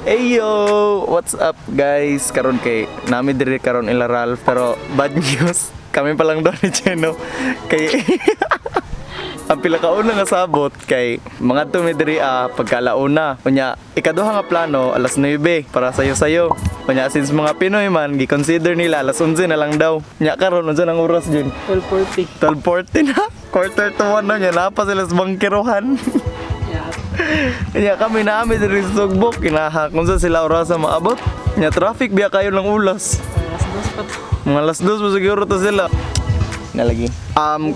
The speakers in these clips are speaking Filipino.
Ayo, what's up guys? Karon kay nami diri karon ila Ralph pero bad news. Kami pa lang daw ni Cheno kay ang pila ka una nga sabot kay mga tumi diri pagkalauna. Unya ikaduha nga plano alas 9 para sayo-sayo. Unya since mga Pinoy man gi-consider nila alas 11 na lang daw. Nya karon unsa nang oras din? 12:40. 12:40 na. Quarter to 1 na nya napa sila sa bangkerohan. Nya kami naami diri sa Sugbok kinahakon sa sila oras sa maabot. Nya traffic biya kayo lang ulas. Alas 2 pa to. Mga alas 2 mo siguro to sila. Nalagi.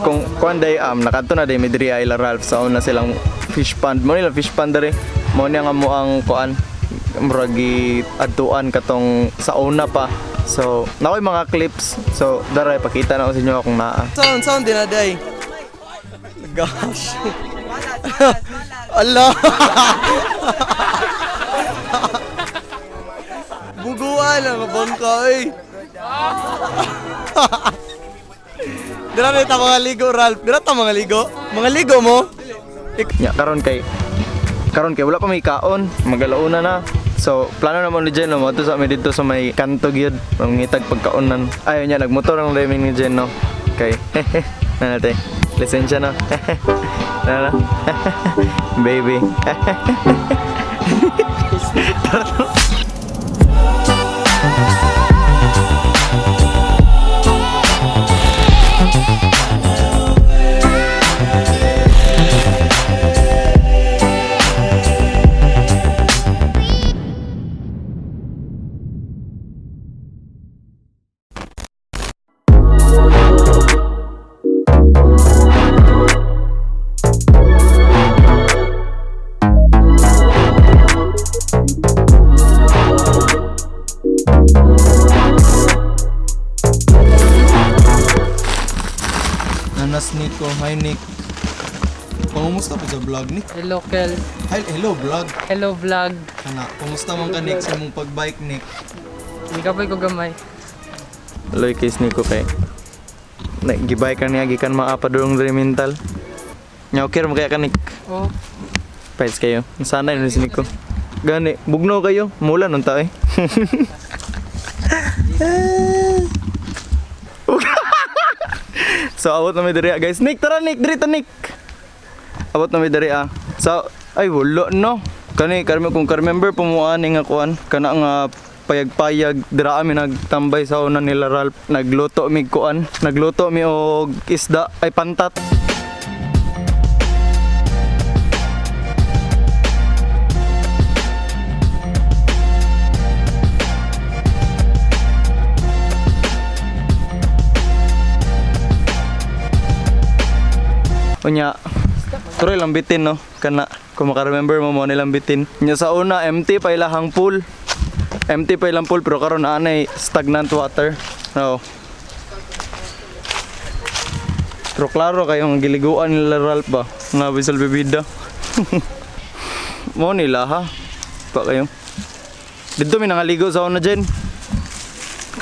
Kung kuanday nakadto na day midri ay la Ralph sa una silang fish pond. Mo nila fish pond dere. Mo niya nga mo ang kuan muragi adtuan katong sa una pa. So, nakoy mga clips. So, daray pakita na ko sa inyo kung naa. Sound dinaday. Gosh. Allah. Buguan ang bangka eh. Dira na ta mga ligo, Ralph. Dira ta mga ligo. Mga ligo mo. Nya karon kay wala pa may kaon, magalauna na. So, plano naman ni Jen mo to sa amin dito sa may kanto gyud, mangitag pagkaonan. Ayo nya nagmotor ang driving ni Jen no. Kay na natin. Lisensya na. Na. Baby. Nanas Nico, hi Nick. Kumusta po sa vlog Nick? Hello, Kel. Hello vlog. Hello, vlog. Kana, kumusta man ka Nick sa mong pagbike Nick? Hindi ka po'y ko gamay. Hello case Nico kay. Nagibike ka niya gikan maapa durong diri mental. Nya okay ra kaya ka Nick. Oh, Fights kayo. Sana yun si Nico. Gani, bugno kayo. Mula nun ta eh. So abot na may diri guys. Nick, tara Nick, diri ta Nick. Abot na may diri So ay wala no. Kani kung remember pumuani nga kuan kana nga payag-payag dira mi nagtambay sa una nila Ralph. Nagluto mi kuan, nagluto mi og isda ay pantat. Unya, tuloy lang bitin no, kana kung maka-remember mo nilang bitin. Nya sa una, empty pa ilahang pool. Empty pa ilang pool pero karon anay stagnant water. No. Pero klaro kayong giliguan nila Ralph ba? Nga bisal bibida. Mo nila ha. Pa kayo. Dito mi nangaligo sa una Jen.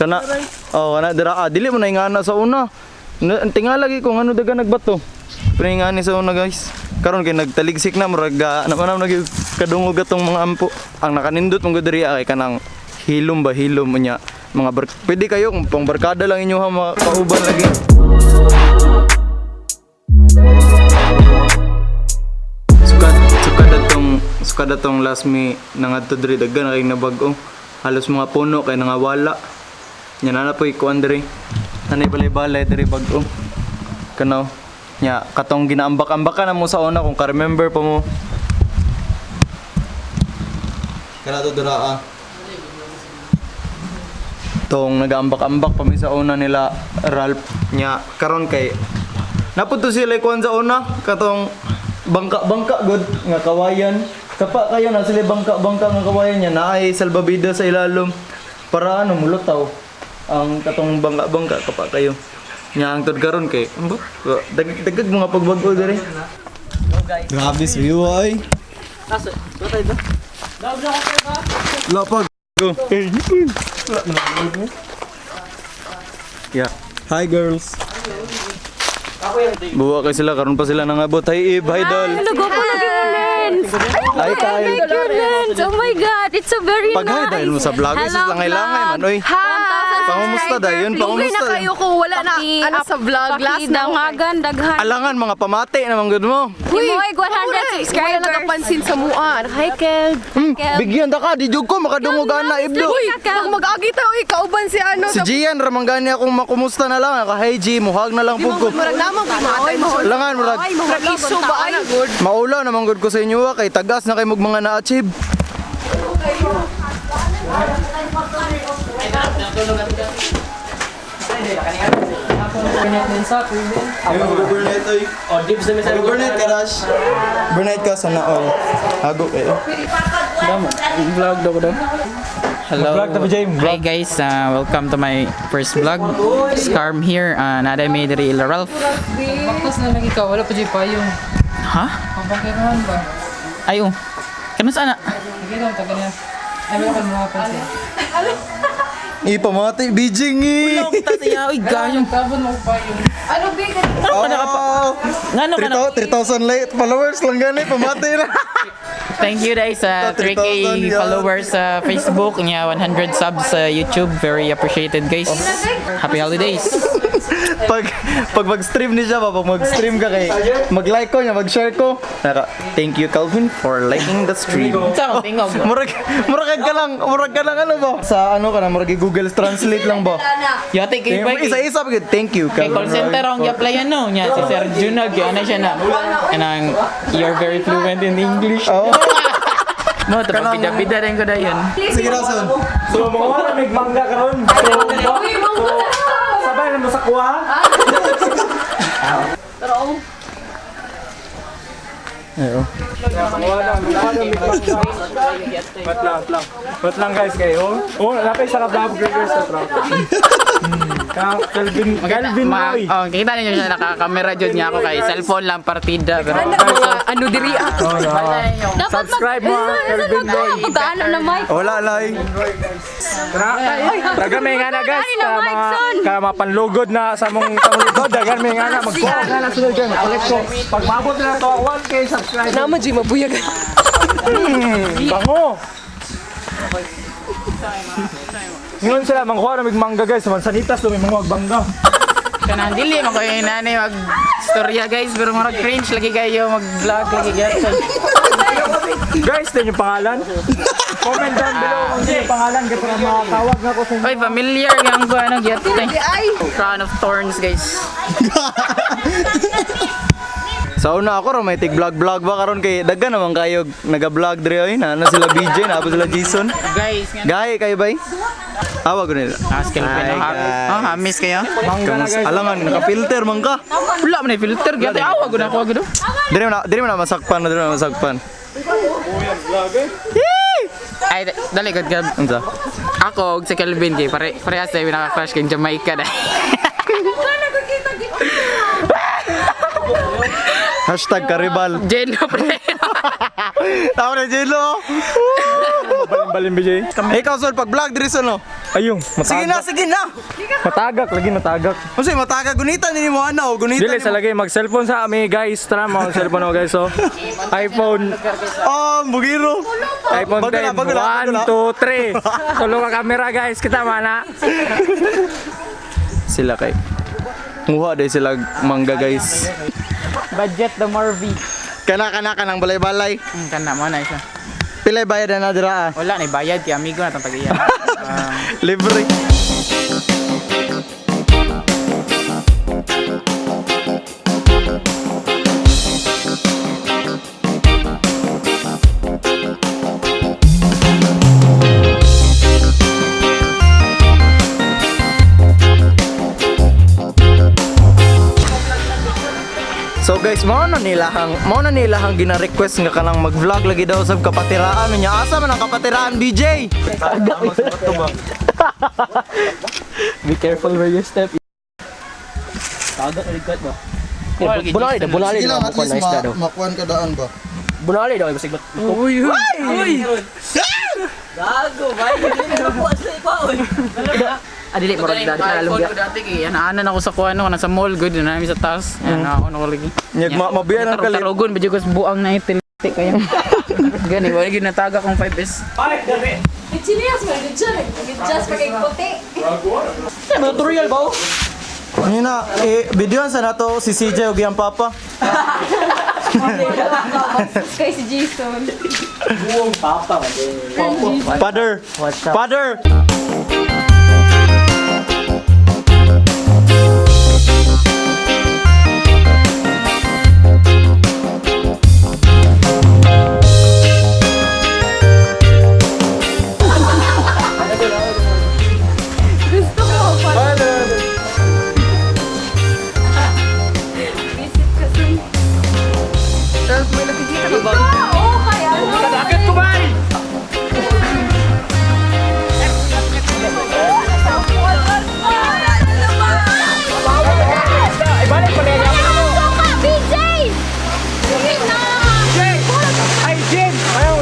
Kana kana dira dili mo na ingana sa una. Tingala lagi kung ano daga nagbato. Pringani sa una guys. Karon kay nagtaligsik na murag naman kadungog atong mga ampo. Ang nakanindot mong diri kay kanang hilom unya mga pwede kayo kung pang barkada lang inyo ha pauban lagi. Sukad atong last me nangadto diri daghan kay nabag-o. Halos mga puno kay nangawala. Nya na po ikuan diri. Anay balay-balay diri bag-o. Kanaw nya katong ginaambak-ambakan na mo sa una kung ka-remember pa mo. Kana to dira tong nag-ambak-ambak pa mi sa una nila Ralph nya karon kay napunto sila kuan sa una katong bangka good nga kawayan kapa kayo na sila bangka nga kawayan nya naay salbabida sa ilalom para mulutaw ang katong bangka kapa kayo nya ang tod karon kay dagdag mga pagbag-o diri. Grabe sa iyo ay. Asa, patay ba? Dabla ka ba? Lapag. Go. Yeah. Hi girls. Buwa kay sila karon pa sila nangabot. Hi Eve, hi Dol. Hello, go po lagi ulit. lens. Ay, I Kyle. like your lens. Oh my God, it's so very Paghay nice. dahil mo sa vlog, isus Hello, langay-langay man, oy. Hi. Pangumusta dahil yun, Lugay pangumusta. na kayo ko wala na ano sa vlog last na Dangagan, daghan. Alangan, mga pamati naman good mo. Timoy, 100 wala subscribers. nagapansin sa mua. Hi, Kel. Bigyan da ka, di jug ko, makadungog na ibdo. Uy, pag mag-agi tayo, kauban si ano. Si Gian, ramanggani akong makumusta na lang, naka-hey G, muhag na lang po ko. Murag naman kay matay mo. Alangan, murag, Murag iso ba ana good? maulaw naman good ko sa inyo, kay tagas na kay mong mga na-achieve. Burnett, oy. Oh, dibs na may sabi ko. Burnett ka, Dash. Burnett ka, sana all. Hago kayo. Vlog daw ko daw. Hello. Hi guys, welcome to my first vlog. Scarm here, nada may diri ila Ralph. Baktas na lang ikaw, wala pa dyan pa yung Ha? pangpangkirahan ba? Ayo. Kano sana? Sige lang, taga niya. Ay, wala ka mga pansin. Ipamati, bijing eh. Kita siya, oy gayong. Tabon mo pa yung... Oh, Ngano ka na? 3,000 late followers lang gani, pamati na. Thank you guys sa 3K 3,000 yan. followers sa Facebook, niya 100 subs sa YouTube. Very appreciated guys. Happy holidays. pag mag-stream ni siya ba, pag mag-stream ka kay mag-like ko niya, mag-share ko. Thank you Calvin for liking the stream. Sa mo tingog. Murag ka lang ano ba? Sa ano ka na, murag Google Translate lang ba? Yate kay ba? Isa-isa pag thank you Kay call center ang i-apply ano niya si Sir Junag, ano siya na. And you're very fluent in English. Oh. No, tapos bida-bida rin ko na yun. Sige Rason. So, mga wala may mangga karon. So, sabay na mo sa kuha. Wait lang guys kayo. Oh, napay sa vlog burgers sa truck. Calvin Noy. Oh, kita ninyo siya nakakamera jud niya ako kay cellphone lang partida pero Ano diri ah? Subscribe mo Calvin Noy. Pagkaano na mic. Wala lay. Dagan may nga na guys. Ay, na, Mike, son. Kaya mapanlugod na sa mong pamulitod. Dagan may nga na. Magkuha nga na sunod dyan. Collect ko. Pag mabot na to 1K subscribe. Naman di mabuyag. Bango! Ngayon sila, mangkuha na may mangga guys. Mansanitas to may mga magbangga. kanang dili man ko yung nanay mag storya guys pero murag cringe lagi kayo mag-vlog lagi gyud. Guys, din yung pangalan. Comment down below kung sino yung pangalan. Kasi makakawag na ko sa inyo. Oy, familiar yang ko ano gyud. Crown of Thorns guys. Sa una ako may tig-vlog ba karon kay daghan naman kayo naga-vlog diri oy na sila BJ na sila Jason. Guys, nga Gay kayo bay? Awag ko nila. skill pin Hi, guys. ha. Oh, miss kayo. Mangga na guys. Alangan naka-filter man ka. Wala man filter gyud. Awa gud ako gud. Diri mo na masakpan, diri mo na masakpan. Ay dali gud gab. Unsa? Ako og si Kelvin kay parehas tayo naka-crush kay Jamaica dai. Hashtag karibal. Jeno pre. Tao na Jelo. Balin BJ. Ikaw sol pag vlog diri son no. Ayun, Sige na. matagak. Lagi matagak. Kasi mataga gunita ni mo ano, gunita. Dili sa lagay mag-cellphone sa ami guys. Tara mo cellphone mo guys. So, iPhone Oh, bugiro. iPhone Bago na, 10. bago na. 1, 2, 3. Tulo ka camera guys. Kita mana. Sila kay. Muha day sila mangga guys. Budget the Marvy. Kana kanang balay-balay. Kana mo na isa. Pilay bayad na dira ah. Wala na bayad kay amigo na tang tagiya. Libre. So guys, mao na nila hang gina-request nga kanang mag-vlog lagi daw sa kapatiraan niya. Asa man ang kapatiraan BJ? Be careful where you step. Bunali na at least makuan ka daan ba? Bunali daw, ibasig ba't? Uy! Dili mo rin dati na alam Phone ko dati kay anaanan ako sa kuan no nasa mall good na namin sa taas. Ano ako lagi. Nyag mabiyan ang kalit. Tarugon medyo kas buang na itil. kayo. Gani, wala yun nataga kong 5S. Tutorial ba? Ano na, videoan sa nato si CJ ug iyang papa. Kay si Jason. Father. Father. Gusto ko. Visit kasi. May nakikita ka ba? Oo, kaya ano? Sakit ko ba? Ibalik pa niya. Suka, BJ! Sige na! Ay, Jim! Ayaw.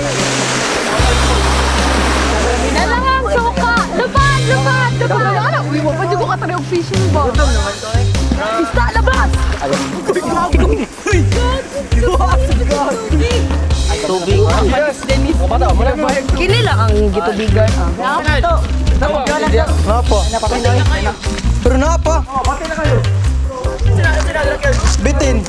Dalangang suka! Lupad! Lupad! Lupad! Ano? Uy, wapad yung ko katanay fishing ba? Basta, labas! Kini lang ang gitubigan. Napa. Pero napa. Bitin.